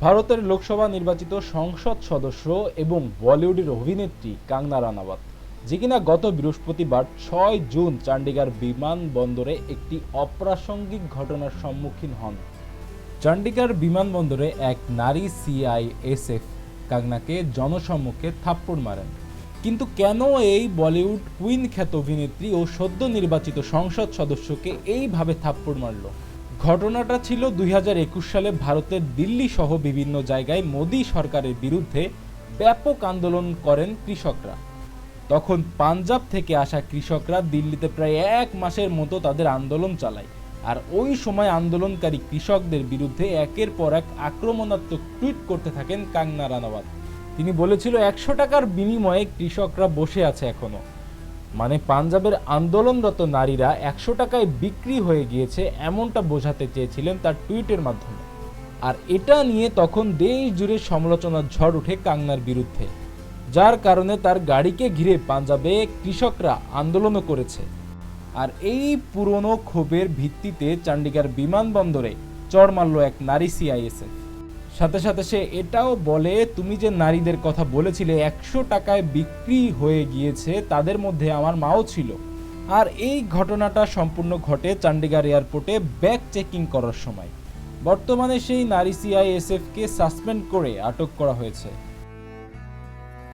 ভারতের লোকসভা নির্বাচিত সংসদ সদস্য এবং বলিউডের অভিনেত্রী কঙ্গনা রানাওয়াত, যে কিনা গত বৃহস্পতিবার 6 জুন চণ্ডীগড় বিমানবন্দরে একটি অপ্রাসঙ্গিক ঘটনার সম্মুখীন হন। চণ্ডীগড় বিমানবন্দরে এক নারী সিআইএসএফ কঙ্গনাকে জনসম্মুখে থাপ্পড় মারেন। কিন্তু কেন এই বলিউড কুইন খ্যাত অভিনেত্রী ও সদ্য নির্বাচিত সংসদ সদস্যকে এইভাবে থাপ্পড় মারল? ঘটনাটা ছিল 2021 সালে ভারতের দিল্লি সহ বিভিন্ন জায়গায় মোদী সরকারের বিরুদ্ধে ব্যাপক আন্দোলন করেন কৃষকরা। তখন পাঞ্জাব থেকে আসা কৃষকরা দিল্লিতে প্রায় 1 মাসের মতো তাদের আন্দোলন চালায়। আর ওই সময় আন্দোলনকারী কৃষকদের বিরুদ্ধে একের পর এক আক্রমণাত্মক টুইট করতে থাকেন কঙ্গনা রানাওয়াত। তিনি বলেছিল 100 টাকার বিনিময়ে কৃষকরা বসে আছে এখনো, মানে পাঞ্জাবের আন্দোলনরত নারীরা 100 টাকায় বিক্রি হয়ে গিয়েছে, এমনটা বোঝাতে চেয়েছিলেন তার টুইটের মাধ্যমে। আর এটা নিয়ে তখন দেশ জুড়ে সমালোচনার ঝড় ওঠে কঙ্গনার বিরুদ্ধে, যার কারণে তার গাড়িকে ঘিরে পাঞ্জাবে কৃষকরা আন্দোলনও করেছে। আর এই পুরনো ক্ষোভের ভিত্তিতে চণ্ডীগড় বিমানবন্দরে চড় মারল এক নারী সিআইএসএফ। সাথে সাথে সে এটাও বলে, তুমি যে নারীদের কথা বলেছিলে 100 টাকায় বিক্রি হয়ে গিয়েছে, তাদের মধ্যে আমার মাও ছিল। আর এই ঘটনাটা সম্পূর্ণ ঘটে চণ্ডীগড় এয়ারপোর্টে ব্যাগ চেকিং করার সময়। বর্তমানে সেই নারী সিআইএসএফকে সাসপেন্ড করে আটক করা হয়েছে।